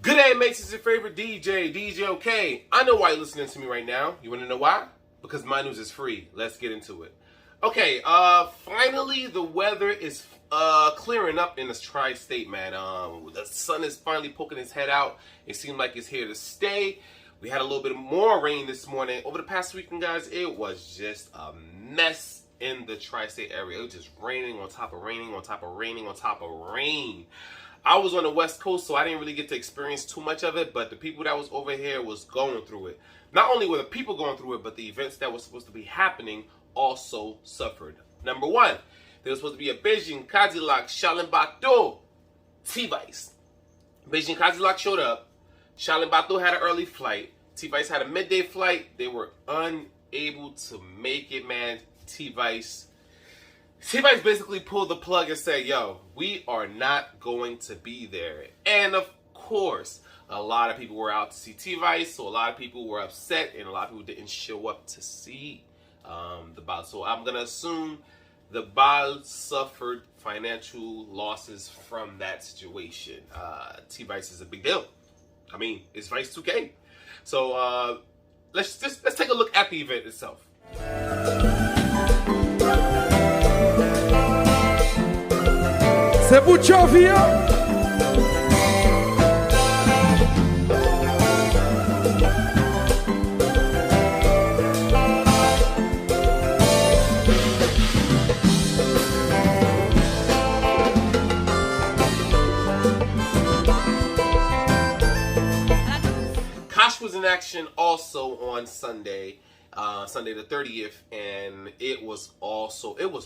Good day, mates. It's your favorite DJ OK. I know why you're listening to me right now. You want to know why? Because my news is free. Let's get into it. Okay, finally the weather is clearing up in this tri-state, man. The sun is finally poking its head out. It seemed like it's here to stay. We had a little bit more rain this morning. Over the past weekend, guys, it was just a mess in the tri-state area. It was just raining on top of raining on top of raining on top of rain. I was on the West Coast, so I didn't really get to experience too much of it, but the people that was over here was going through it. Not only were the people going through it, but the events that were supposed to be happening also suffered. Number one, there was supposed to be a Beijing Cadillac Charlene Bateau T-Vice. Beijing Cadillac showed up. Charlene Bateau had an early flight. T-Vice had a midday flight. They were unable to make it, man. T-Vice basically pulled the plug and said, yo, we are not going to be there. And of course, a lot of people were out to see T-Vice, so a lot of people were upset, and a lot of people didn't show up to see the BAL. So I'm going to assume the BAL suffered financial losses from that situation. T-Vice is a big deal. I mean, it's Vice 2K. So let's take a look at the event itself. C'est Buchovia. Kosh was in action also on Sunday. Sunday the 30th, and it was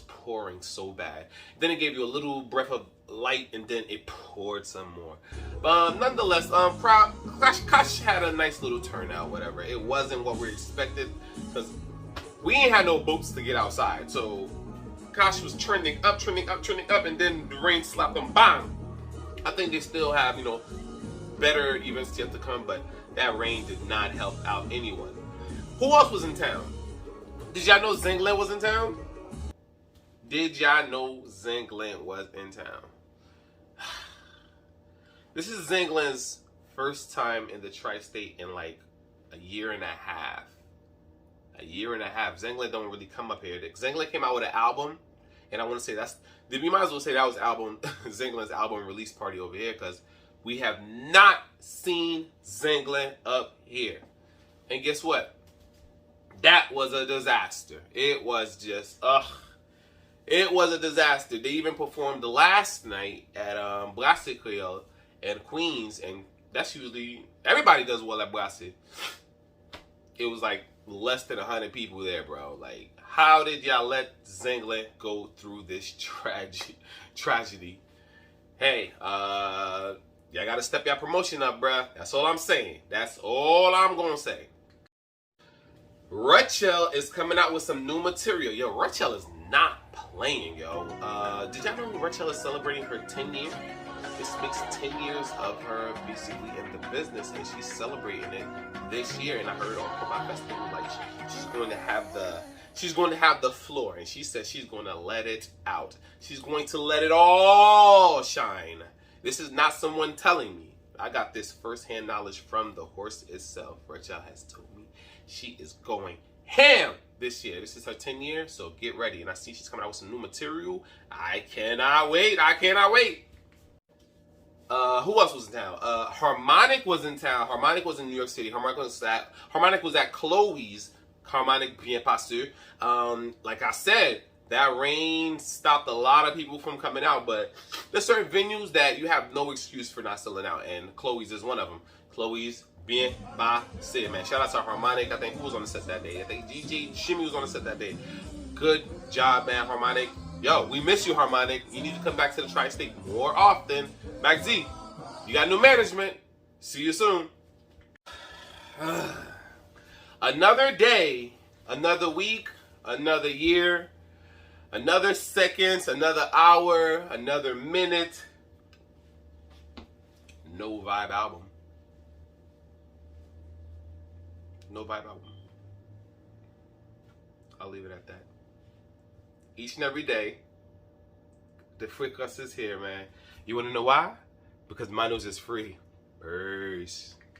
pouring so bad. Then it gave you a little breath of light, and then it poured some more. But nonetheless, Kosh had a nice little turnout, whatever. It wasn't what we expected, because we ain't had no boats to get outside. So Kosh was trending up, and then the rain slapped them, bang! I think they still have, better events yet to come, but that rain did not help out anyone. Who else was in town? Did y'all know Zeng Lin was in town? Did y'all know Zeng Lin was in town? This is Zeng Lin's first time in the tri-state in like a year and a half. Zeng Lin don't really come up here. Zeng Lin came out with an album, and I want to say we might as well say that was Zeng Lin's album release party over here, because we have not seen Zeng Lin up here. And guess what? That was a disaster. It was just, it was a disaster. They even performed the last night at Brassy Creole and Queens, and that's usually, everybody does well at Brassy. It was like less than 100 people there, bro. Like, how did y'all let Zeng Lin go through this tragedy? Hey, y'all gotta step your promotion up, bruh. That's all I'm saying. That's all I'm gonna say. Rachel is coming out with some new material. Yo, Rachel is not playing, yo. Did y'all know Rachel is celebrating her 10 years? This makes 10 years of her basically in the business, and she's celebrating it this year. And I heard on Pop Festival, like she's going to have the floor, and she says she's going to let it out. She's going to let it all shine. This is not someone telling me. I got this firsthand knowledge from the horse itself. Rachel has told me she is going ham this year. This is her 10 year, so get ready. And I see she's coming out with some new material. I cannot wait. Who else was in town? Harmonic was in town. Harmonic was in New York City. Harmonic was at Chloe's. Harmonic Bien Passeur. Like I said, that rain stopped a lot of people from coming out, but there's certain venues that you have no excuse for not selling out, and Chloe's is one of them. Chloe's Bien Passeur, man. Shout out to Harmonic. I think who was on the set that day? I think DJ Jimmy was on the set that day. Good job, man, Harmonic. Yo, we miss you, Harmonic. You need to come back to the tri-state more often. Mac Z, you got new management. See you soon. Another day, another week, another year, another seconds, another hour, another minute. No Vibe album. No Vibe album. I'll leave it at that. Each and every day, the Frequency is here, man. You want to know why? Because my news is free. Peace.